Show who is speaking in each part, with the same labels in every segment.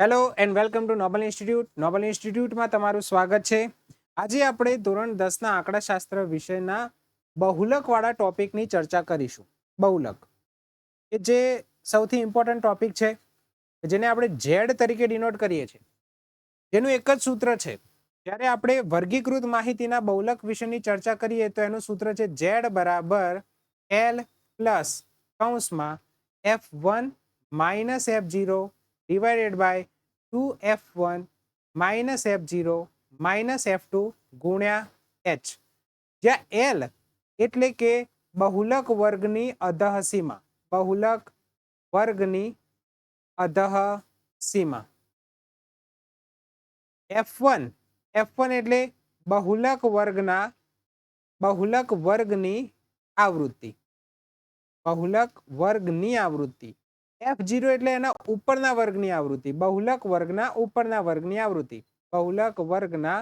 Speaker 1: Hello and welcome to Noble Institute. Noble ઇન્સ્ટિટ્યૂટમાં તમારું સ્વાગત છે. આજે આપણે ધોરણ 10ના આંકડાશાસ્ત્ર વિષયના બહુલકવાળા ટોપિકની ચર્ચા કરીશું. બહુલક કે જે સૌથી ઇમ્પોર્ટન્ટ ટોપિક છે, જેને આપણે ઝેડ તરીકે ડિનોટ કરીએ છીએ, જેનું એક જ સૂત્ર છે. જ્યારે આપણે વર્ગીકૃત માહિતીના બહુલક વિશેની ચર્ચા કરીએ તો એનું સૂત્ર છે ઝેડ બરાબર એલ પ્લસ કૌંસમાં F1 minus F0 divided by 2F1 minus F0 minus F2 ગુણ્યા H, જ્યાં L એટલે કે બહુલક વર્ગની અધઃસીમા. બહુલક વર્ગની અધઃસીમા. F1 એટલે બહુલક વર્ગની આવૃત્તિ. બહુલક વર્ગની આવૃત્તિ. F0 એટલે એના ઉપરના વર્ગની આવૃત્તિ. બહુલક વર્ગના ઉપરના વર્ગની આવૃત્તિ. બહુલક વર્ગના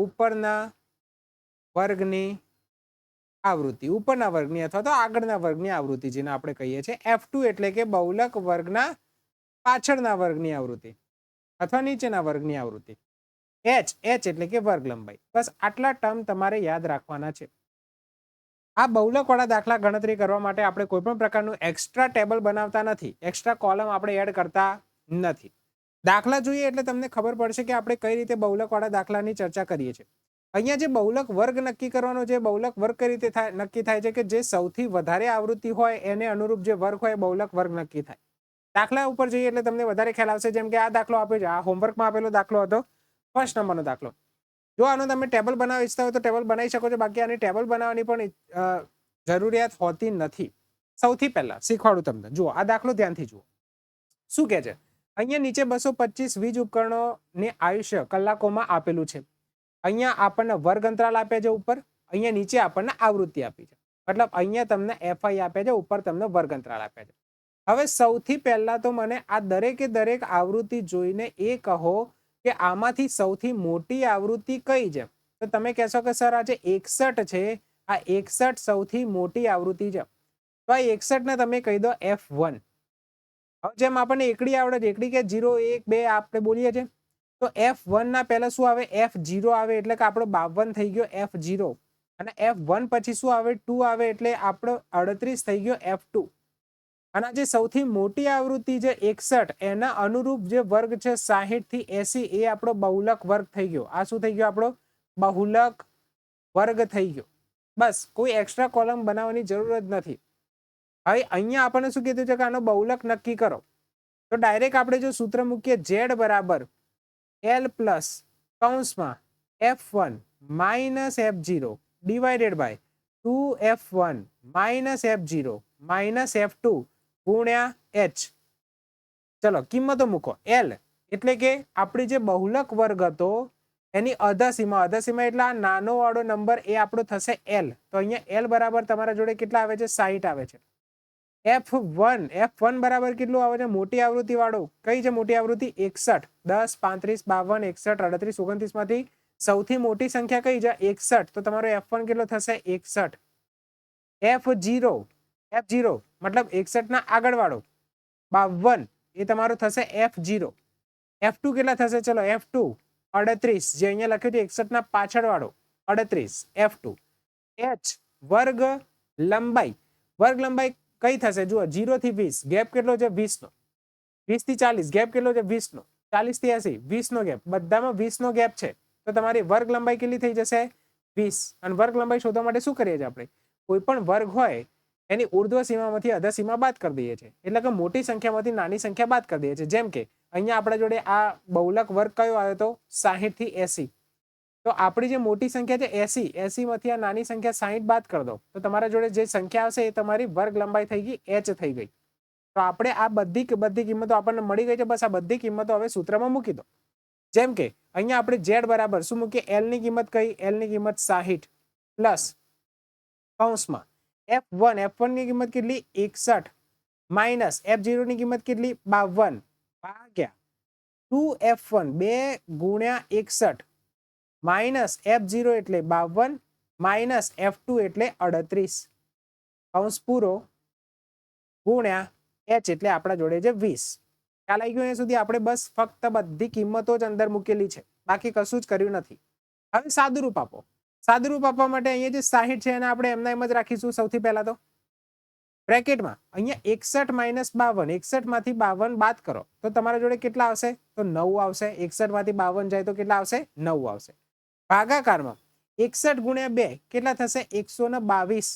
Speaker 1: ઉપરના વર્ગની આવૃત્તિ. ઉપરના વર્ગની અથવા તો આગળના વર્ગની આવૃત્તિ જેને આપણે કહીએ છીએ. F2 એટલે કે બહુલક વર્ગના પાછળના વર્ગની આવૃત્તિ અથવા નીચેના વર્ગની આવૃત્તિ. H એટલે કે વર્ગ લંબાઈ. બસ આટલા ટર્મ તમારે યાદ રાખવાના છે. આ બહુલકવાળા દાખલા ગણતરી કરવા માટે આપણે કોઈ પણ પ્રકારનું એક્સ્ટ્રા ટેબલ બનાવતા નથી. એક્સ્ટ્રા કોલમ આપણે એડ કરતા નથી. દાખલા જોઈએ એટલે તમને ખબર પડશે કે આપણે કઈ રીતે બહુલકવાળા દાખલાની ચર્ચા કરીએ છીએ. અહીંયા જે બહુલક વર્ગ નક્કી કરવાનો છે, બહુલક વર્ગ કઈ રીતે નક્કી થાય છે કે જે સૌથી વધારે આવૃત્તિ હોય એને અનુરૂપ જે વર્ગ હોય બહુલક વર્ગ નક્કી થાય. દાખલા ઉપર જઈએ એટલે તમને વધારે ખ્યાલ આવશે. જેમ કે આ દાખલો આપ્યો છે, આ હોમવર્કમાં આપેલો દાખલો હતો, ફર્સ્ટ નંબરનો દાખલો. જો આનો તમે ટેબલ બનાવવા ઈચ્છતા હોય તો ટેબલ બનાવી શકો છો. બાકી આની ટેબલ બનાવવાની પણ જરૂરિયાત હોતી નથી. સૌથી પહેલા શીખવાડું તમને. જુઓ આ દાખલો ધ્યાનથી જુઓ. શું કહે છે? અહીંયા નીચે 225 વીજ ઉપકરણોને આયુષ્ય કલાકોમાં આપેલું છે. અહીંયા આપણને વર્ગ અંતરાલ આપ્યા છે ઉપર, અહીંયા નીચે આપણને આવૃત્તિ આપી છે. મતલબ અહીંયા તમને FI આપ્યા છે, ઉપર તમને વર્ગ અંતરાલ આપ્યા છે. હવે સૌથી પહેલા તો મને આ દરેકે દરેક આવૃત્તિ જોઈને એ કહો કે આમાંથી સૌથી મોટી આવૃત્તિ કઈ છે? તો તમે કહેશો કે સર આ જે 61 છે, આ 61 સૌથી મોટી આવૃત્તિ છે. તો આ 61 ને તમે કહી દો F1. હવે જેમ આપણને એકડી આવડે છે, એકડી કે 0 1 2 આપણે બોલીએ છીએ, તો F1 ના પહેલા શું આવે? F0 આવે એટલે કે આપણો 52 થઈ ગયો F0. અને F1 પછી શું આવે? 2 આવે એટલે આપણો 38 થઈ ગયો F2. અને જે સૌથી મોટી આવૃત્તિ છે 61, એના અનુરૂપ જે વર્ગ છે 60 થી 80, એ આપણો બહુલક વર્ગ થઈ ગયો. આ શું થઈ ગયો? આપણો બહુલક વર્ગ થઈ ગયો. બસ કોઈ એક્સ્ટ્રા કોલમ બનાવવાની જરૂર જ નથી. હવે અહીંયા આપણને શું કીધું છે કે આનો બહુલક નક્કી કરો. તો ડાયરેક્ટ આપણે જો સૂત્ર મૂકીએ Z બરાબર L પ્લસ કૌંસમાં F1 minus F0 divided by 2F1 minus F0 minus F2 ગુણ્યા H. ચલો કિંમતો મૂકો. L એટલે કે આપણી જે બહુલક વર્ગ હતો એની અધઃસીમા. અધઃસીમા એટલે આ નાનો વાળો નંબર એ આપણો થશે L. તો અહીંયા L બરાબર તમારા જોડે કેટલા આવે છે? 60 આવે છે. F1 બરાબર કેટલું આવે છે? મોટી આવૃત્તિ વાળો. કઈ છે મોટી આવૃત્તિ? 61. 10 35 52 61 38 29 માંથી સૌથી મોટી સંખ્યા કઈ છે? 61. તો તમારો F1 કેટલો થશે? 61. F0 મતલબ 61 ના આગળ વાળો 52, એ તમારો થશે F0. F2 કેટલા થશે? ચલો F2 38, જે અહીંયા લખ્યું છે 61 ના પાછળ વાળો 38 F2. H વર્ગ લંબાઈ. વર્ગ લંબાઈ કઈ થશે? જુઓ 0 થી 20 ગેપ કેટલો છે? 20 નો. 20 થી 40 ગેપ કેટલો છે? 20 નો. 40 થી 80 20 નો ગેપ. બધામાં 20 નો ગેપ છે. તો તમારી વર્ગ લંબાઈ કેટલી થઈ જશે? 20. અને વર્ગ લંબાઈ શોધવા માટે શું કરીએ છીએ આપણે? કોઈ પણ વર્ગ હોય એની ઉર્ધ્વ સીમામાંથી અધઃ સીમા બાદ કરી દઈએ છીએ. એટલે કે મોટી સંખ્યામાંથી નાની સંખ્યા બાદ કરી દઈએ છીએ. જેમ કે અહીંયા આપણા જોડે આ બહુલક વર્ગ કયો આવ્યો હતો? 60 થી 80. તો આપણી જે મોટી સંખ્યા છે 80 માંથી આ નાની સંખ્યા 60 બાદ કરી દો, તો તમારા જોડે જે સંખ્યા આવશે એ તમારી વર્ગ લંબાઈ થઈ ગઈ, H થઈ ગઈ. તો આપણે આ બધી કિંમતો આપણને મળી ગઈ છે. બસ આ બધી કિંમતો હવે સૂત્રમાં મૂકી દો. જેમ કે અહીંયા આપણે Z બરાબર શું મૂકીએ? L ની કિંમત કઈ? L ની કિંમત 60 પ્લસ કૌંસમાં F1 ની કિંમત કેટલી? 61 માઇનસ F0 ની કિંમત કેટલી? 52 ભાગ્યા 2F1 2 ગુણ્યા 61 માઇનસ F0 એટલે 52 માઇનસ F2 એટલે 38 કૌંસ પૂરો ગુણ્યા H એટલે આપણા જોડે છે 20. ખ્યાલ આવી ગયો અહીંયા સુધી? આપણે બસ ફક્ત બધી કિંમતો જ અંદર મૂકેલી છે, બાકી કશું જ કર્યું નથી. હવે સાદુરૂપ આપો. સાદુરૂપ આપવા માટે અહીંયા જે 60 છે એને આપણે એમના એમ જ રાખીશું. સૌથી પહેલા તો બ્રેકેટમાં અહીંયા 61 માઇનસ 52, 61 માંથી 52 બાદ કરો તો તમારા જોડે કેટલા આવશે? તો 9 આવશે. 61 માંથી 52 જાય તો કેટલા આવશે? 9 આવશે. ભાગાકારમાં 61 ગુણ્યા 2 કેટલા થશે? 122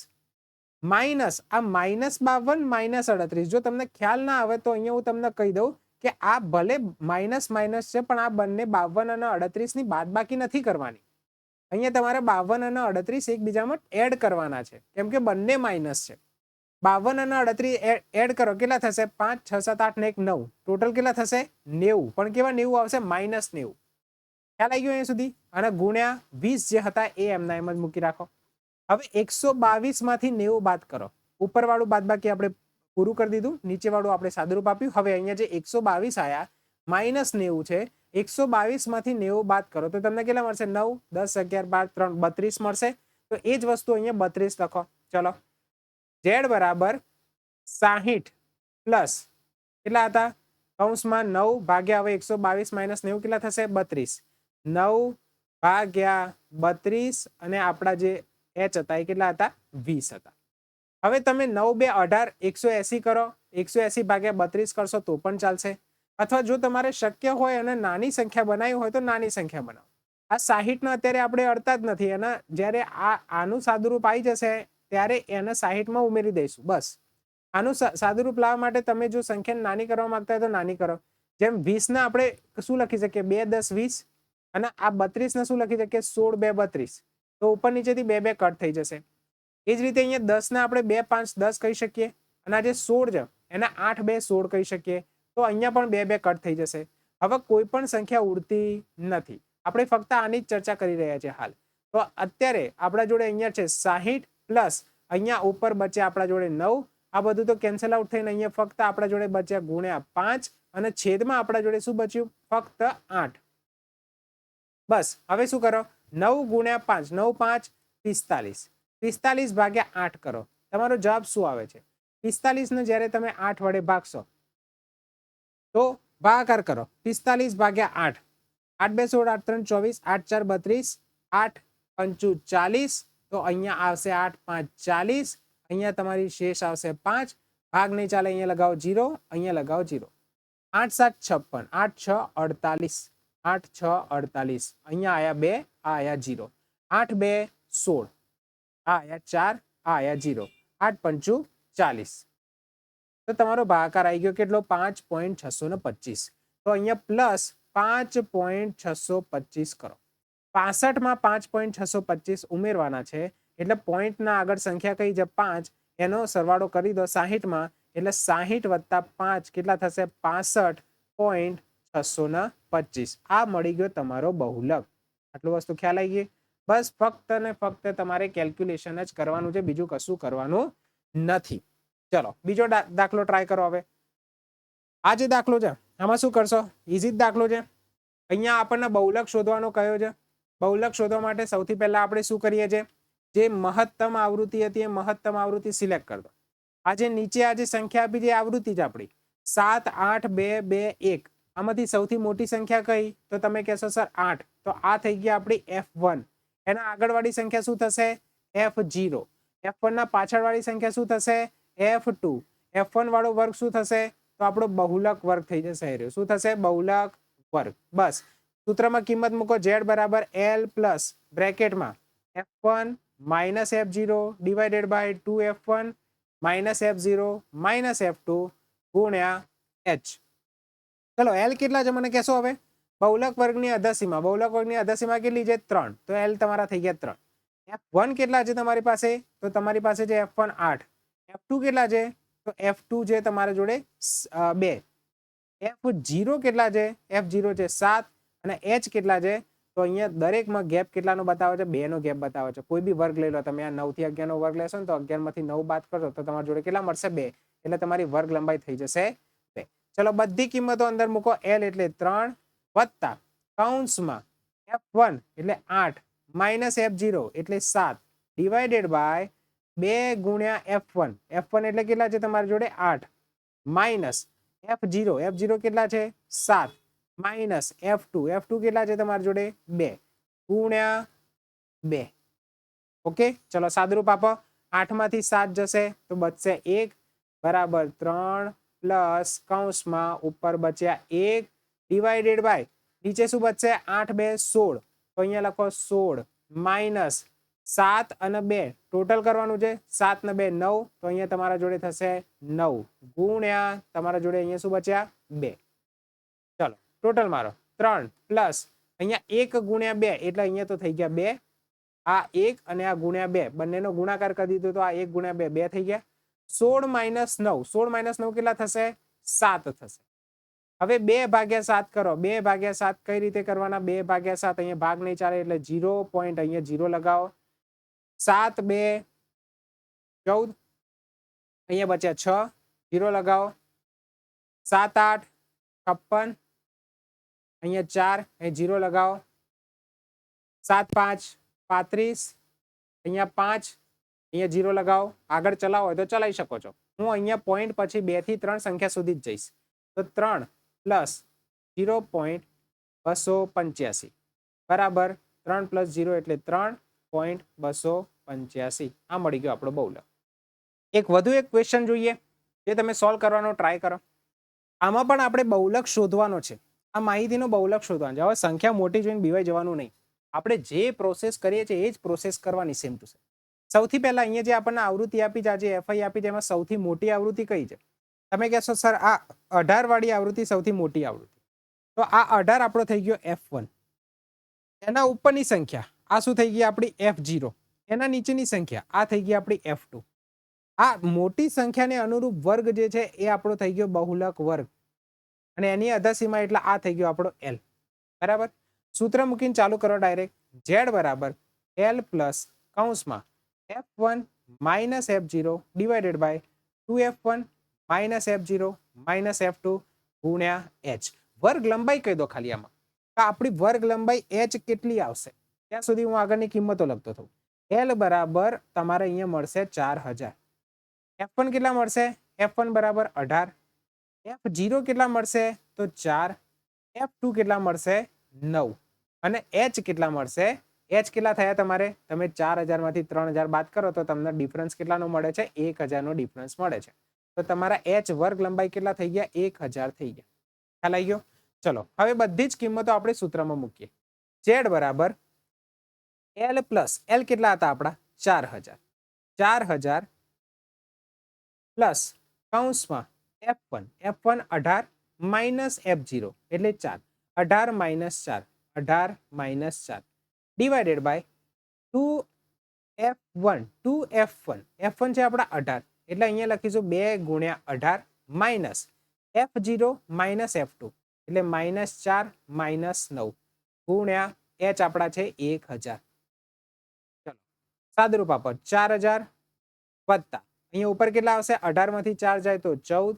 Speaker 1: માઇનસ આ -52 -38. જો તમને ખ્યાલ ના આવે તો અહીંયા હું તમને કહી દઉં કે આ ભલે માઇનસ માઇનસ છે, પણ આ બંને 52 અને 38 ની બાદબાકી નથી કરવાની. અહીંયા તમારે 52 અને 38 એકબીજામાં એડ કરવાના છે, કેમ કે બંને માઇનસ છે. 52 અને 38 એડ કરો કેટલા થશે? 5 6 7 8 ને 1 9, ટોટલ કેટલા થશે? 90. પણ કેવા 90 આવશે? -90. ખ્યાલ આવી ગયો અહીંયા સુધી? અને ગુણ્યા 20 જે હતા એ એમના એમ જ મૂકી રાખો. હવે 122 માંથી 90 બાદ કરો. ઉપર વાળું બાદબાકી આપણે પૂરું કરી દીધું, નીચે વાળું આપણે સાદુરૂપ આપ્યું. હવે અહીંયા જે 122 આયા -90 છે, 122 માંથી 90 બાદ કરો તો તમને કેટલા મળશે? 9 10 11 12 3 32 મળશે. તો એ જ વસ્તુ અહીંયા 32 લખો. ચલો, z બરાબર 60 પ્લસ કેટલા હતા? કૌંસમાં 9 ભાગ્યા, હવે 122 માઇનસ 90 કેટલા થશે? 32. 9 ભાગ્યા 32 અને આપણા જે h હતા એ કેટલા હતા? 20 હતા. હવે તમે 9 2 18 180 કરો. 180 ભાગ્યા 32 કરશો તો પણ ચાલશે. અથવા જો તમારે શક્ય હોય અને નાની સંખ્યા બનાવી હોય તો નાની સંખ્યા બનાવો. આ 60 ને અત્યારે આપણે અડતા જ નથી. એના જ્યારે આનું સાદુરૂપ આવી જશે ત્યારે એને 60 માં ઉમેરી દઈશું. બસ આનું સાદુરૂપ લાવવા માટે તમે જો સંખ્યાને નાની કરવા માંગતા હોય તો નાની કરો. જેમ 20 ને આપણે શું લખી શકીએ? 2 10 20. અને આ 32 ને શું લખી શકીએ? 16 2 32. તો ઉપર નીચેથી 2 2 કટ થઈ જશે. એ જ રીતે અહીંયા 10 ને આપણે 2 5 10 કહી શકીએ. અને આ જે 16 છે એને 8 2 16 કહી શકીએ. તો અહીંયા પણ 2 2 કટ થઈ જશે. હવે કોઈ પણ સંખ્યા ઉડતી નથી. આપણે ફક્ત આની જ ચર્ચા કરી રહ્યા છીએ હાલ. તો અત્યારે આપણા જોડે અહીંયા છે 60 પ્લસ અહીંયા ઉપર બચ્યા આપણા જોડે 9. આ બધું તો કેન્સલ આઉટ થઈને અહીંયા ફક્ત આપણા જોડે બચ્યા ગુણ્યા 5 અને છેદમાં આપણા જોડે શું બચ્યું? ફક્ત 8. બસ હવે શું કરો? 9 ગુણ્યા 5, 9 5 45. 45 ભાગ્યા 8 કરો. તમારો જવાબ શું આવે છે? 45 ને જ્યારે તમે 8 વડે ભાગશો તો ભાગાકાર કરો. 45 ભાગ્યા 8, 8 2 16 8 3 24, 8 4 32, 8 5 40. તો અહીંયા આવશે 8 5 40. અહીંયા તમારી શેષ આવશે 5. ભાગ નહીં ચાલે, અહીંયા લગાવો 0, અહીંયા લગાવો 0. 8 7 56, 8 6 48, 8 6 48. અહીંયા આયા 2, આ આયા 0. 8 2 16, આ આયા 4, આ આયા 0. 8 5 40. તો તમારો ભાગાકાર આવી ગયો કેટલો? 5.625. તો અહીંયા પ્લસ 5.625 કરો. 65 માં 5.625 ઉમેરવાના છે એટલે પોઈન્ટના આગળ સંખ્યા કઈ છે? 5. એનો સરવાળો કરી દો 60 માં એટલે 60 વત્તા 5 કેટલા થશે? 65.625. આ મળી ગયો તમારો બહુલક. આટલું વસ્તુ ખ્યાલ આવી ગઈ? બસ ફક્ત ને ફક્ત તમારે કેલ્ક્યુલેશન જ કરવાનું છે, બીજું કશું કરવાનું નથી. ચલો બીજો દાખલો ટ્રાય કરો. હવે આ જે દાખલો છે આમાં શું કરશો? ઈઝી જ દાખલો છે. અહીંયા આપણને બહુલક શોધવાનો કયો છે. બહુલક શોધવા માટે સૌથી પહેલા આપણે શું કરીએ છીએ? જે મહત્તમ આવૃત્તિ હતી એ મહત્તમ આવૃત્તિ સિલેક્ટ કરી દો. આ જે નીચે આ જે સંખ્યા આપી છે આવૃત્તિ જ આપણી 7 8 2 2 1. આમાંથી સૌથી મોટી સંખ્યા કઈ? તો તમે કહેશો સર 8. તો આ થઈ ગઈ આપણી F1. એના આગળવાળી સંખ્યા શું થશે? F0. F1 ના પાછળવાળી સંખ્યા શું થશે? F2. F1 વાળો વર્ગ શું થશે? તો આપણો બહુલક વર્ગ થઈ જશે. શું થશે? બહુલક વર્ગ. બસ સૂત્રમાં કિંમત મૂકો. z બરાબર L પ્લસ બ્રેકેટમાં F1 minus F0 divided by 2F1 minus F0 minus F2 ગુણ્યા h. ચલો L કેટલા છે મને કહેશો? હવે બહુલક વર્ગની અધસીમા. બહુલક વર્ગની અધસીમા કેટલી છે? 3. તો L તમારા થઈ ગયા 3. F1 કેટલા છે તમારી પાસે? તો તમારી પાસે છે F1 8. F2 કેટલા છે? તો F2 છે તમારા જોડે 2. F0 કેટલા છે? F0 છે 7. અને h કેટલા છે? તો અહીંયા દરેકમાં ગેપ કેટલાનો બતાવે છે? 2 નો ગેપ બતાવે છે. કોઈ બી વર્ગ લઈ લો તમે. આ 9 થી 11 નો વર્ગ લેશો ને તો 11 માંથી 9 બાદ કરશો તો તમારા જોડે કેટલા મળશે? 2. એટલે તમારી વર્ગ લંબાઈ થઈ જશે 2. ચલો બધી કિંમતો અંદર મૂકો. L એટલે 3 વત્તા કૌંસમાં F1 એટલે 8 માઇનસ F0 એટલે 7 ડિવાઇડેડ બાય 2 ગુણ્યા F1. F1 એટલે કેટલા છે તમારી જોડે? 8 માઇનસ F0 કેટલા છે 7 માઇનસ F2 કેટલા છે તમારી જોડે 2 ગુણ્યા 2. ઓકે ચલો સાદરૂપ આપો 8 માંથી 7 જશે તો બચશે 1 બરાબર 3 પ્લસ કૌંસમાં ઉપર બચ્યા 1 ડિવાઇડેડ બાય નીચે શું બચશે 8 2 16 તો અહીંયા લખો 16 માઇનસ 7 અને 2 ટોટલ કરવાનું છે 7 ને 2 9 તો અહીંયા તમારા જોડે થશે 9 ગુણ્યા તમારા જોડે અહીંયા શું બચ્યા 2. ચલો ટોટલ મારો 3 પ્લસ અહીંયા 1 ગુણ્યા 2 એટલે અહીંયા તો થઈ ગયા 2 આ 1 અને આ ગુણ્યા 2 બંનેનો ગુણાકાર કરી દીધો તો આ 1 ગુણ્યા 2 2 થઈ ગયા 16 માઇનસ 9 16 માઇનસ 9 કેટલા થશે 7 થશે. હવે 2 ભાગ્યા 7 કરો 2 ભાગ્યા 7 કઈ રીતે કરવાના 2 ભાગ્યા 7 અહીંયા ભાગ નહીં ચાલે એટલે 0 પોઈન્ટ અહીંયા 0 લગાવો 7 2 14 અહીંયા બચ્યા 6 0 લગાવો 7 8 56 અહીંયા 4 અહીં 0 લગાવો 7 5 35 અહીંયા 5 અહીંયા 0 લગાવો આગળ ચલાવો હોય તો ચલાવી શકો છો હું અહીંયા પોઈન્ટ પછી 2 થી 3 સંખ્યા સુધી જ જઈશ તો 3 પ્લસ 0.285 બરાબર 3 પ્લસ 0 એટલે 3.285 આ મળી ગયો આપણો બહુલક. એક વધુ એક ક્વેશ્ચન જોઈએ જે તમે સોલ્વ કરવાનો ટ્રાય કરો. આમાં પણ આપણે બહુલક શોધવાનો છે આ માહિતીનો બહુલક શોધવાનો છે. હવે સંખ્યા મોટી જોઈને બીવાઈ જવાનું નહીં આપણે જે પ્રોસેસ કરીએ છીએ એ જ પ્રોસેસ કરવાની સેમ ટુ સેમ. સૌથી પહેલા અહીંયા જે આપણને આવૃત્તિ આપી છે આજે એફઆઈ આપી છે એમાં સૌથી મોટી આવૃત્તિ કઈ છે તમે કહેશો સર આ 18 વાળી આવૃત્તિ સૌથી મોટી આવૃત્તિ તો આ 18 આપણો થઈ ગયો F1 એના ઉપરની સંખ્યા આ શું થઈ ગઈ આપણી F0 એના નીચેની સંખ્યા આ થઈ ગઈ આપણી F2 આ મોટી સંખ્યાને અનુરૂપ વર્ગ જે છે એ આપણો થઈ ગયો બહુલક વર્ગ અને એની અધસીમા એટલે આ થઈ ગયો આપણો L બરાબર. સૂત્ર મૂકીને ચાલુ કરો ડાયરેક્ટ Z બરાબર L પ્લસ કૌંસમાં F1 minus F0 divided by 2F1 minus F0 minus F2 ગુણ્યા H. વર્ગ લંબાઈ કહી દો ખાલી આમાં આપણી વર્ગ લંબાઈ H કેટલી આવશે ત્યાં સુધી હું આગળની કિંમતો લખતો થઉં. L બરાબર તમારે અહીંયા મળશે 4000 F1 કેટલા મળશે F1 બરાબર 18 F0 કેટલા મળશે તો 4 F2 કેટલા મળશે 9 અને H કેટલા મળશે H કેટલા થયા તમારે તમે 4000 માંથી 3000 બાદ કરો તો તમને ડિફરન્સ કેટલાનો મળે છે 1000 નો ડિફરન્સ મળે છે તો તમારા H વર્ગ લંબાઈ કેટલા થઈ ગયા 1000 થઈ ગયા. ખ્યાલ આવી ગયો. ચલો હવે બધી જ કિંમતો આપણે સૂત્રમાં મૂકીએ. Z બરાબર L પ્લસ L કેટલા હતા આપણા 4000 પ્લસ કૌંસમાં F1 18 માઇનસ F0 એટલે 4 18 minus 4 18 minus 4 divided by 2F1 છે આપણા 18 એટલે અહીંયા લખીશું 2 ગુણ્યા 18 માઇનસ F0 માઇનસ F2 એટલે માઇનસ 4 માઇનસ 9 ગુણ્યા H આપણા છે 1000. ચલો સાદરૂપ આપો 4000 વત્તા અહીંયા ઉપર કેટલા આવશે 18 માંથી 4 જાય તો 14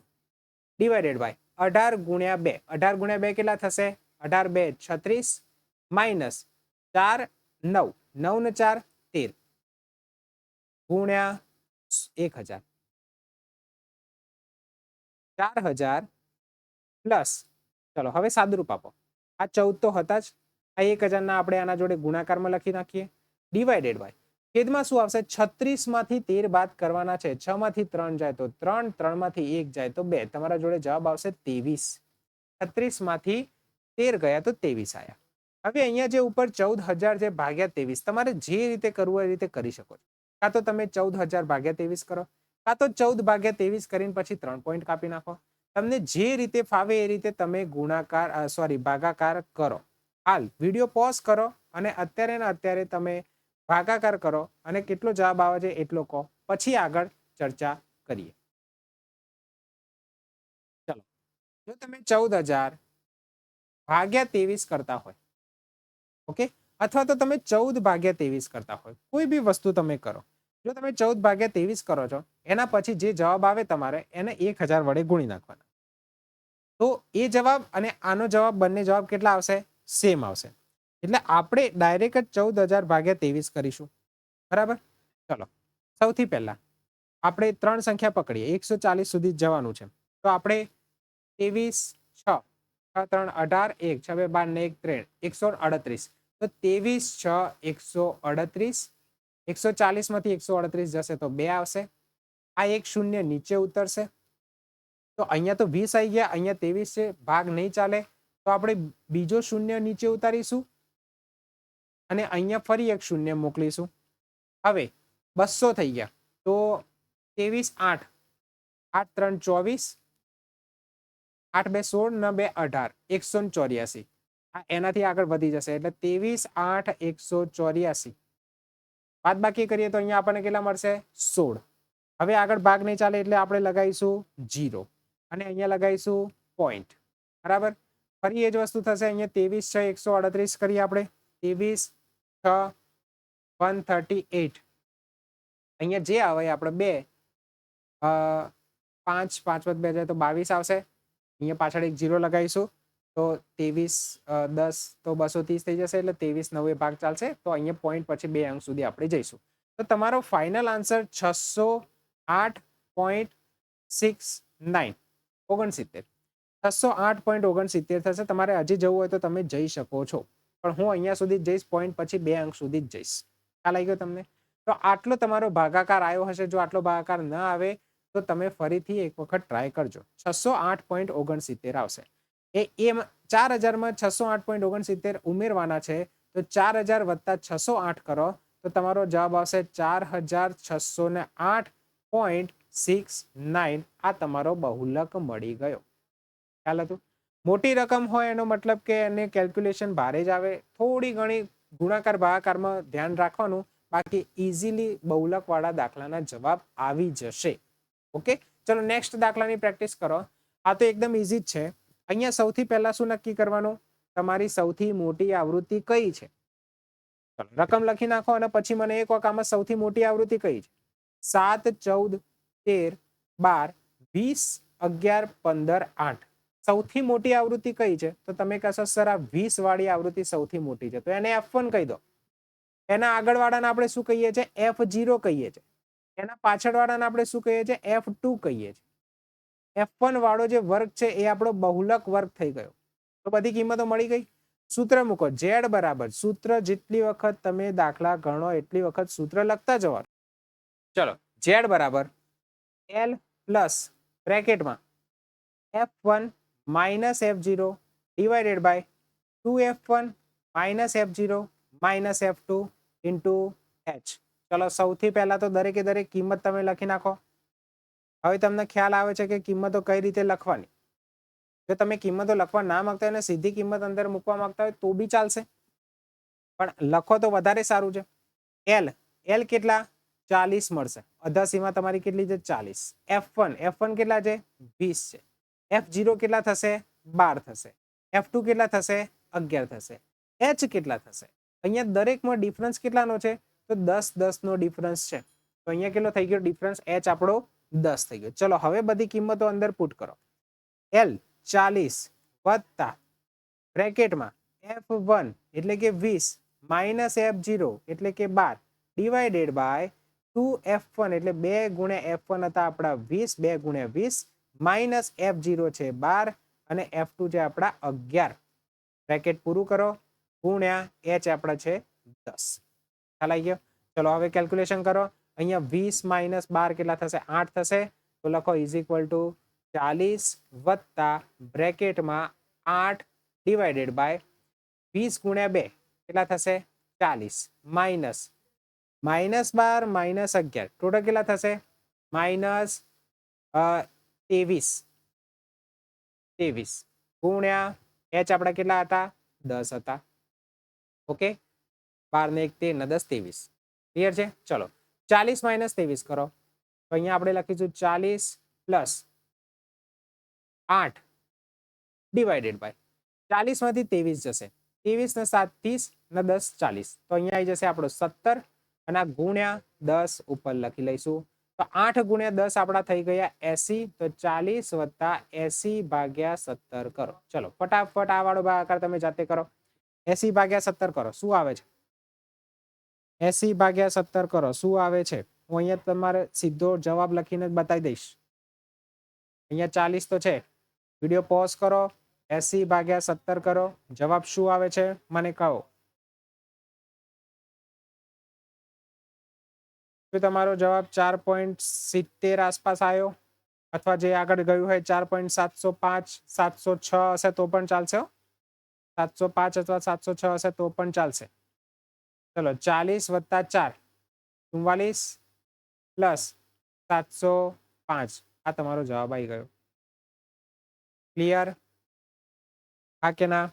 Speaker 1: ડિવાઇડેડ બાય 18 ગુણ્યા 2 18 ગુણ્યા 2 કેટલા થશે 18 2 36 માઇનસ 4 9 9 ને 4 13 ગુણ્યા 1000 4000 પ્લસ ચલો હવે સાદરૂપ આપો આ 14 તો હતા જ આ 1000 ના આપણે આના જોડે ગુણાકારમાં લખી નાખીએ ડિવાઇડેડ બાય છેદમાં શું આવશે 36 માંથી 13 બાદ કરવાના છે 6 માંથી 3 જાય તો 3 3 માંથી 1 જાય તો 2 તમારા જોડે જવાબ આવશે 23 36 માંથી 13 ગયા તો 23 આયા. હવે અહીંયા જે ઉપર 14000 છે ભાગ્યા 23 તમારે જે રીતે કરવું એ રીતે કરી શકો છો. કાં તો તમે 14000 ભાગ્યા 23 કરો કાં તો 14 ભાગ્યા 23 કરીને પછી 3 પોઈન્ટ કાપી નાખો. તમને જે રીતે ફાવે એ રીતે તમે ભાગાકાર કરો. હાલ વિડીયો પોઝ કરો અને અત્યારે તમે ભાગાકાર કરો અને કેટલો જવાબ આવે છે એટલો કહો પછી આગળ ચર્ચા કરીએ. ચલો જો તમે 14000 ભાગ્યા 23 કરતા હોય ઓકે અથવા તો તમે 14 ભાગ્યા 23 કરતા હોય કોઈ બી વસ્તુ તમે કરો જો તમે 14 ભાગ્યા 23 કરો છો એના પછી જે જવાબ આવે તમારે એને 1000 વડે ગુણી નાખવાના તો એ જવાબ અને આનો જવાબ બંને જવાબ કેટલા આવશે સેમ આવશે એટલે આપણે ડાયરેક્ટ જ 14000 ભાગ્યા 23 કરીશું બરાબર. ચલો સૌથી પહેલા આપણે 3 સંખ્યા પકડીએ 140 સુધી જવાનું છે તો આપણે 23 6 6 3 18 1 6 2 12 ને 1 13 138. તો 23 6 138. 140 માંથી 138 જશે તો 2 આવશે. આ એક શૂન્ય નીચે ઉતરશે. તો અહીંયા તો 20 આવી ગયા, અહીંયા 23 છે, ભાગ નહીં ચાલે. તો આપણે બીજો શૂન્ય નીચે ઉતારીશું અને અહીંયા ફરી એક શૂન્ય મોકલીશું. હવે 200 થઈ ગયા. તો 23 8 8 3 24 8 2 16 9 2 18 184. આ એનાથી આગળ વધી જશે એટલે 23 8 184. બાદ બાકી કરીએ તો અહીંયા આપણને કેટલા મળશે? 16. હવે આગળ ભાગ નહીં ચાલે એટલે આપણે લગાવીશું 0 અને અહીંયા લગાવીશું પોઈન્ટ. બરાબર. ફરી એ જ વસ્તુ થશે. અહીંયા 23 6 138 કરીએ આપણે. 23 6 138. અહીંયા જે આવે આપણે 2 5 5 2 જાય તો 22 આવશે. અહીંયા પાછળ એક 0 લગાવીશું તો 23 10 તો 230 થઈ જશે એટલે 23 9 ભાગ ચાલશે. તો અહીંયા પોઈન્ટ પછી 2 અંક સુધી આપણે જઈશું. તો તમારો ફાઇનલ આન્સર 608.69 608.69 થશે. તમારે હજી જવું હોય તો તમે જઈ શકો છો, પણ હું અહીંયા સુધી જઈશ, પોઈન્ટ પછી 2 અંક સુધી જ જઈશ. ખ્યાલ આવી ગયો તમને? તો આટલો તમારો ભાગાકાર આવ્યો હશે. જો આટલો ભાગાકાર ન આવે તો તમે ફરીથી એક વખત ટ્રાય કરજો. 608.69 આવશે. એ 4000 માં 608.69 ઉમેરવાના છે. તો 4000 વત્તા 608 કરો તો તમારો જવાબ આવશે 4608.69. આ તમારો બહુલક મળી ગયો. ખ્યાલ હતું? મોટી રકમ હોય એનો મતલબ કે એને કેલ્ક્યુલેશન ભારે જ આવે. થોડી ઘણી ગુણાકાર ભાગાકારમાં ધ્યાન રાખવાનું, બાકી ઇઝીલી બહુલક વાળા દાખલાના જવાબ આવી જશે. ઓકે, ચલો નેક્સ્ટ દાખલાની પ્રેક્ટિસ કરો. આ તો એકદમ ઇઝી જ છે. અહીંયા સૌથી પહેલા શું નક્કી કરવાનું? તમારી સૌથી મોટી આવૃત્તિ કઈ છે? ચલો રકમ લખી નાખો અને પછી મને એક વખત આમાં સૌથી મોટી આવૃત્તિ કઈ છે? 7 14 13 12 20 11 15 8. સૌથી મોટી આવૃત્તિ કઈ છે? તો તમે કહેશો સર આ 20 વાળી આવૃત્તિ સૌથી મોટી છે, તો એને F1 કહી દો. એના આગળ વાળાને આપણે શું કહીએ છીએ? F0 કહીએ છીએ. એના પાછળ વાળાને આપણે શું કહીએ છીએ? F2 કહીએ છીએ. F1 વાળો જે વર્ગ છે એ આપણો બહુલક વર્ગ થઈ ગયો. તો બધી કિંમતો મળી ગઈ. સૂત્ર મૂકો. Z બરાબર, સૂત્ર જેટલી વખત તમે દાખલા ગણો એટલી વખત સૂત્ર લખતા જવાનું. ચલો, Z બરાબર L પ્લસ બ્રેકેટમાં F1 minus F0 divided by 2F1 minus F0 minus F2 into H. ચલો સૌથી પહેલા તો દરેકે દરેક કિંમત તમે લખી નાખો. હવે તમને ખ્યાલ આવે છે કે કિંમતો કઈ રીતે લખવાની. જો તમે કિંમતો લખવા ના માંગતા હોય અને સીધી કિંમત અંદર મૂકવા માંગતા હોય તો બી ચાલશે, પણ લખો તો વધારે સારું છે. L કેટલા? 40 મળશે. અધા સીમા તમારી કેટલી છે? 40. F1 કેટલા છે? 20 છે. F0 કેટલા થશે? 12 થશે. F2 કેટલા થશે? 11 થશે. H કેટલા થશે? અહીંયા દરેકમાં ડિફરન્સ કેટલાનો છે? તો 10 10 નો ડિફરન્સ છે. તો અહીંયા કેટલો થઈ ગયો ડિફરન્સ? H આપણો 10 થઈ ગયો. ચલો હવે બધી કિંમતો અંદર પુટ કરો. L 40 વત્તા બ્રેકેટમાં F1 એટલે કે 20 માઇનસ F0 એટલે કે 12 ડિવાઇડેડ બાય 2F1 એટલે 2 ગુણ્યા F1 હતા આપણા 20, 2 ગુણ્યા 20 માઇનસ F0 છે 12 અને F2 છે આપણા 11. બ્રેકેટ પૂરું કરો ગુણ્યા H આપણા છે 10. ખ્યાલ આવી ગયો? ચલો હવે કેલ્ક્યુલેશન કરો. અહીંયા 20 માઇનસ 12 કેટલા થશે? 8 થશે. તો લખો ઇઝ ઇક્વલ ટુ 40 વત્તા બ્રેકેટમાં 8 ડિવાઇડેડ બાય 20 ગુણ્યા 2 કેટલા થશે? 40 માઇનસ 12 માઇનસ 11 ટોટલ કેટલા થશે? માઇનસ 23 ગુણ્યા H આપણા કેટલા હતા? 10 હતા. ઓકે, 12 ને 1 13 ને 10 23. ક્લિયર છે? ચલો 40 માઇનસ 23 કરો તો અહીંયા આપણે લખીશું 40 પ્લસ 8 ડિવાઇડેડ બાય 40 માંથી 23 જશે. 23 ને 7 30 ને 10 40. તો અહીંયા આવી જશે આપણો 17 અને આ ગુણ્યા 10 ઉપર લખી લઈશું. તો 8 ગુણ્યા 10 આપણા થઈ ગયા 80. તો 40 વત્તા 80 ભાગ્યા 17 કરો. ચલો ફટાફટ આ વાળો ભાગાકાર તમે જાતે કરો. 80 ભાગ્યા 17 કરો. શું આવે છે? 80 ભાગ્યા 17 કરો. શું આવે છે? હું અહીંયા તમારે સીધો જવાબ લખીને બતાવી દઈશ. અહીંયા 40 તો છે વિડીયો પોઝ કરો, 80/17 કરો, જવાબ શું આવે છે મને કહો. શું તમારો જવાબ 4.70 આસપાસ આવ્યો, અથવા જે આગળ ગયું હોય 4.705 706 હશે તો પણ ચાલશે. 705 અથવા 706 હશે તો પણ ચાલશે. ચલો 40 + 4 44 પ્લસ 705 આ તમારો જવાબ આવી ગયો. ક્લિયર? હા કે ના?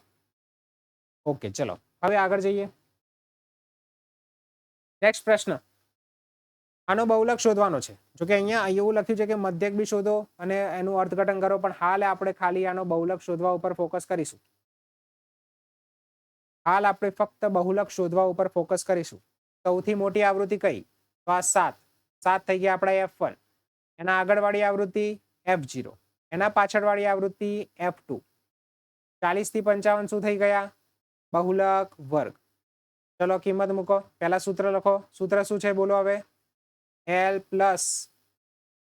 Speaker 1: ઓકે, ચલો હવે આગળ જઈએ. નેક્સ્ટ પ્રશ્ન. આનો બહુલક શોધવાનો છે. જો કે અહીંયા એવું લખ્યું છે કે મધ્યક બી શોધો અને એનું અર્થઘટન કરો, પણ હાલ આપણે ખાલી આનો બહુલક શોધવા ઉપર ફોકસ કરીશું. હાલ આપણે ફક્ત બહુલક શોધવા ઉપર ફોકસ કરીશું. સૌથી મોટી આવૃત્તિ કઈ? તો આ 7 થઈ ગયા આપણા F1. એના આગળવાળી આવૃત્તિ F0. એના પાછળવાળી આવૃત્તિ F2. 40 થી 55 શું થઈ ગયા? બહુલક વર્ગ. ચલો કિંમત મૂકો. પહેલા સૂત્ર લખો. સૂત્ર શું છે બોલો હવે? L plus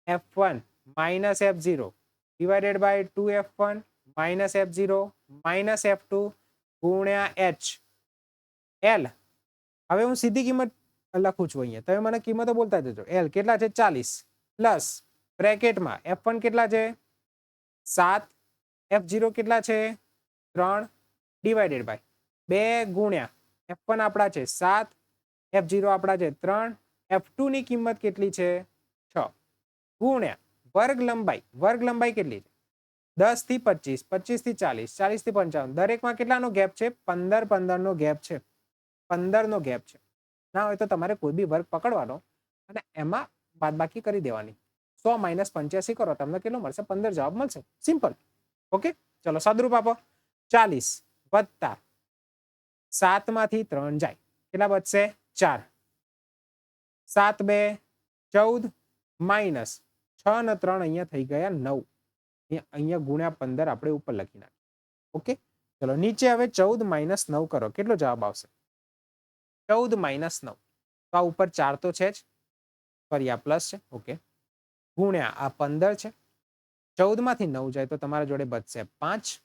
Speaker 1: F1 minus F0 divided by 2F1 minus F0 minus F2 ગુણ્યા H. L હવે હું સીધી કિંમત લખું છું અહીંયા, તમે મને કિંમતો બોલતા જજો. L કેટલા છે? 40 પ્લસ બ્રેકેટમાં F1 કેટલા છે? 7. F0 કેટલા છે? 3 ડિવાઇડેડ બાય 2 ગુણ્યા F1 આપણા છે 7, F0 આપણા છે 3, F2 ની કિંમત કેટલી છે? 6 ગુણ્યા વર્ગ લંબાઈ. વર્ગ લંબાઈ કેટલી છે? 10 થી 25, 25 થી 40, 40 થી 55. દરેકમાં કેટલાનો ગેપ છે? 15 નો ગેપ છે. 15 નો ગેપ છે. ના હોય તો તમારે કોઈ બી વર્ગ પકડવાનો અને એમાં બાદબાકી કરી દેવાની. 100 - 85 કરો, તમને કેટલો મળશે? 15 જવાબ મળશે. સિમ્પલ. ઓકે, ચલો સાદુરૂપ આપો. 40 વત્તા 7 માંથી 3 જાય, કેટલા બચશે? 4. 7 × 2 = 14 માઇનસ 6 ને 3 અહીંયા થઈ ગયા 9. અહીંયા ગુણ્યા 15 આપણે ઉપર લખી નાખીએ. ઓકે, ચલો નીચે હવે 14 - 9 કરો, કેટલો જવાબ આવશે? 14 - 9. તો આ ઉપર 4 તો છે જ, સોરી આ પ્લસ છે. ઓકે, ગુણ્યા આ 15 છે. 14 માંથી 9 જાય તો તમારા જોડે બચશે 5.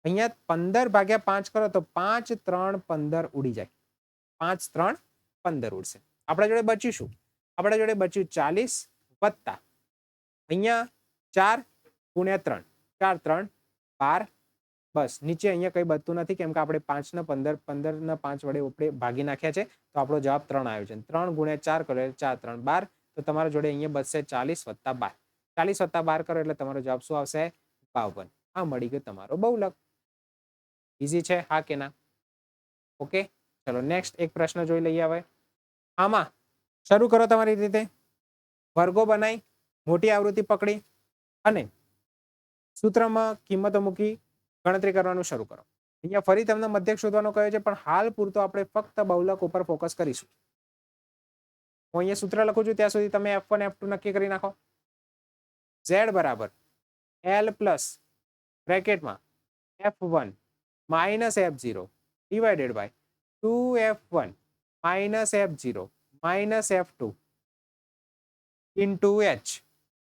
Speaker 1: અહીંયા 15/5 કરો તો 5 × 3 = 15 ઉડી જાય. 5 × 3 = 15 ઉડશે. આપણા જોડે બચ્યું શું? આપણા જોડે બચ્યું 40 વત્તા અહીંયા 4 ગુણ્યા 3, 4 × 3 = 12. બસ, નીચે અહીંયા કંઈ બચતું નથી કેમ કે આપણે 5 ને 15, 15 ને 5 વડે આપણે ભાગી નાખ્યા છે, તો આપણો જવાબ 3 આવ્યો છે. 3 ગુણ્યા 4 કરો એટલે 4 × 3 = 12. તો તમારા જોડે અહીંયા બચશે 40 વત્તા 12. 40 વત્તા 12 કરો એટલે તમારો જવાબ શું આવશે? 52. આ મળી ગયો તમારો બહુલક. ઈઝી છે, હા કે ના? ઓકે, ચલો નેક્સ્ટ એક પ્રશ્ન જોઈ લઈએ. હવે આમાં શરૂ કરો તમારી રીતે. વર્ગો બનાવી, મોટી આવૃત્તિ પકડી અને સૂત્રમાં કિંમતો મૂકી ગણતરી કરવાનું શરૂ કરો. અહીંયા ફરી તમને મધ્યક શોધવાનો કહ્યો છે, પણ હાલ પૂરતો આપણે ફક્ત બહુલક ઉપર ફોકસ કરીશું. હું અહીંયા સૂત્ર લખું છું ત્યાં સુધી તમે F1 F2 નક્કી કરી નાખો. Z બરાબર L પ્લસ બ્રેકેટમાં F1 minus F0 divided by 2F1 minus F0 minus F2 into H.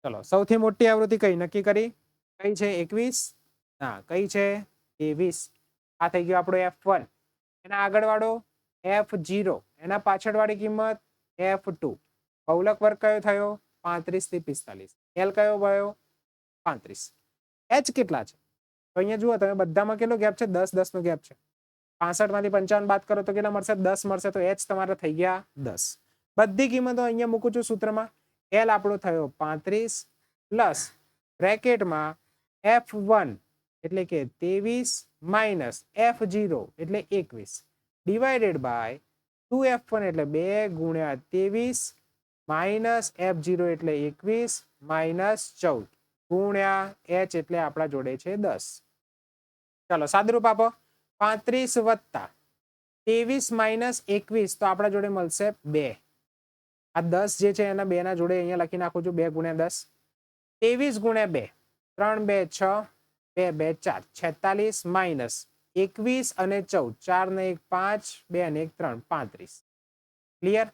Speaker 1: ચલો સૌથી મોટી આવૃત્તિ કઈ નક્કી કરી? કઈ છે? 21. ના, કઈ છે? 23. આ થઈ ગયો આપણો F1. એના આગળવાળો F0. એના પાછળવાળી કિંમત F2. બહુલક વર્ગ કયો થયો? 35 થી 45. L કયો ગયો? 35. H કેટલા છે? તો અહીંયા જુઓ તમે બધામાં કેટલો ગેપ છે? 10 10 નો ગેપ છે. 65 માંથી 55 બાદ કરો તો કેટલા મળશે? 10 મળશે. તો H તમારા થઈ ગયા 10. બધી કિંમતો અહીંયા મૂકું છું સૂત્રમાં. L આપણો થયો 35 પ્લસ બ્રેકેટમાં F1 એટલે કે 23 માઇનસ F0 એટલે 21 ડિવાઇડેડ બાય 2F1 એટલે 2 ગુણ્યા 23 માઇનસ F0 એટલે 21 માઇનસ 14 ગુણ્યા H એટલે આપણા જોડે છે 10. ચાલો સાદુરૂપ આપો. 35 વત્તા 23 માઇનસ 21 તો આપણા જોડે મળશે 2. આ 10 જે છે એના 2 ના જોડે અહીંયા લખી નાખું છું. 2 ગુણ્યા 10 23 ગુણ્યા 2 3 2 6 2 2 4 46 માઇનસ 21 અને 14 4 ને 1 5 2 અને 1 3 35. ક્લિયર?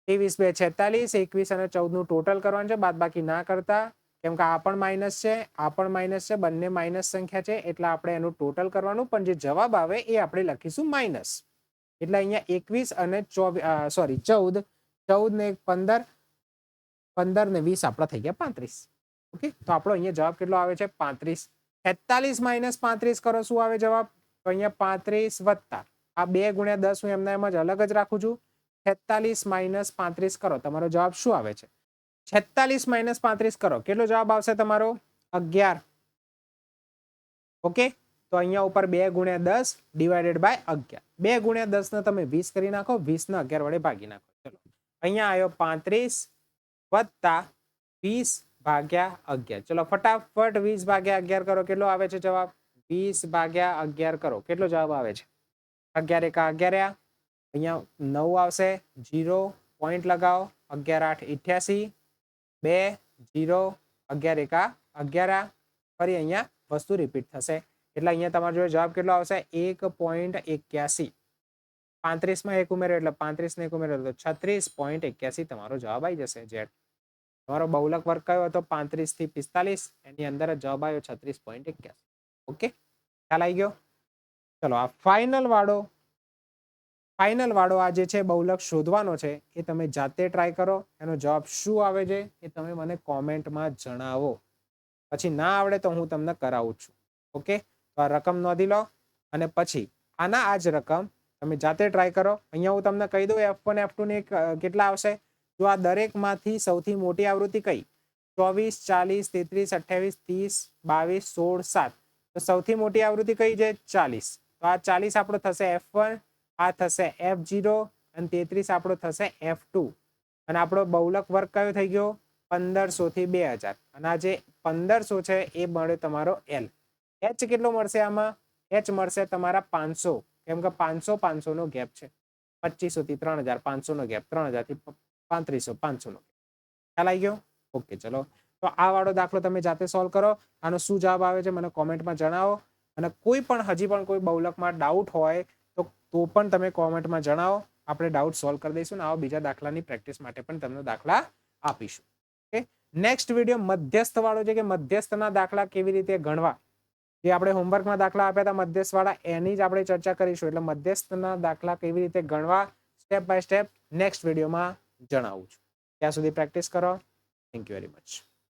Speaker 1: 23 2 46 21 અને 14 નું ટોટલ કરવાનું છે, બાદબાકી ના કરતા. કેમ કે આ પણ માઇનસ છે, આ પણ માઇનસ છે, બંને માઇનસ સંખ્યા છે એટલે આપણે એનું ટોટલ કરવાનું, પણ જે જવાબ આવે એ આપણે લખીશું માઇનસ. એટલે અહીંયા 21 અને 14 ને 15 15 ને 20 આપણા થઈ ગયા 35. ઓકે, તો આપણો અહીંયા જવાબ કેટલો આવે છે 35. 46 માઇનસ 35 કરો, શું આવે જવાબ? તો અહીંયા 35 વત્તા આ 2 ગુણ્યા 10 હું એમના એમ જ અલગ જ રાખું છું. 46 માઇનસ 35 કરો, તમારો જવાબ શું આવે છે? 46 માઇનસ 35 કરો, કેટલો જવાબ આવશે તમારો? 11. ઓકે, તો અહીંયા ઉપર 2 ગુણ્યા 10 ડિવાઇડેડ બાય 11. 2 ગુણ્યા 10 ને તમે 20 કરી નાખો, 20 ને 11 વડે ભાગી નાખો. ચલો, અહીંયા આવ્યો 35 વત્તા 20 ભાગ્યા 11. ચલો ફટાફટ 20 ભાગ્યા 11 કરો, કેટલો આવે છે જવાબ? 20 ભાગ્યા 11 કરો, કેટલો જવાબ આવે છે? 11 એકા 11, અહીંયા 9 આવશે, 0 પોઈન્ટ લગાવો, 11 8 88, 2 0 11 એકા 11, ફરી અહીંયા વસ્તુ રિપીટ થશે એટલે અહીંયા તમારો જો જવાબ કેટલો આવશે? 1.81. 35 માં 1 ઉમેરો એટલે 35 ને 1 ઉમેરો તો 36.81 તમારો જવાબ આવી જશે. જેડ તમારો બહુલક વર્ગ કયો હતો? 35 થી 45, એની અંદર જ જવાબ આવ્યો 36.81. ઓકે, ખ્યાલ આવી ગયો? ચલો, આ ફાઇનલ વાળો આ જે છે બહુલક શોધવાનો છે એ તમે જાતે ટ્રાય કરો. એનો જવાબ શું આવે છે એ તમે મને કોમેન્ટમાં જણાવો. પછી ના આવડે તો હું તમને કરાવું છું. ઓકે, તો આ રકમ નોંધી લો અને પછી આના આ જ રકમ તમે જાતે ટ્રાય કરો. અહીંયા હું તમને કહી દઉં F1 F2 ને કેટલા આવશે. જો આ દરેકમાંથી સૌથી મોટી આવૃત્તિ કઈ? 24 40 33 28 30 22 16 7. તો સૌથી મોટી આવૃત્તિ કઈ છે? 40. તો આ 40 આપણો થશે F1, આ થશે F0 અને 33 આપણો થશે F2. અને આપણો બહુલક વર્ગ કયો થઈ ગયો? 1500 થી 2000. અને આ જે 1500 છે એ મળે તમારો L. H કેટલો મળશે આમાં? H મળશે તમારા 500, કેમ કે 500 500 નો ગેપ છે. 2500 થી 3000, 500 નો ગેપ, 3000 થી 3500, 500 નો. ખ્યાલ આવી ગયો? ઓકે, ચલો, તો આ વાળો દાખલો તમે જાતે સોલ્વ કરો. આનો શું જવાબ આવે છે મને કોમેન્ટમાં જણાવો. અને કોઈ પણ હજી પણ કોઈ બહુલકમાં ડાઉટ હોય તો પણ તમે કોમેન્ટમાં જણાવો. આપણે ડાઉટ સોલ્વ કરી દઈશું. આવા બીજા દાખલાની પ્રેક્ટિસ માટે પણ તમને દાખલા આપીશું. ઓકે, નેક્સ્ટ વિડીયો મધ્યસ્થ વાળો છે કે મધ્યસ્થના દાખલા કેવી રીતે ગણવા, જે આપણે હોમવર્કમાં દાખલા આપ્યા હતા મધ્યસ્થ વાળા, એની જ આપણે ચર્ચા કરીશું. એટલે મધ્યસ્થના દાખલા કેવી રીતે ગણવા સ્ટેપ બાય સ્ટેપ નેક્સ્ટ વિડીયોમાં જણાવું છું. ત્યાં સુધી પ્રેક્ટિસ કરો. Thank you very much.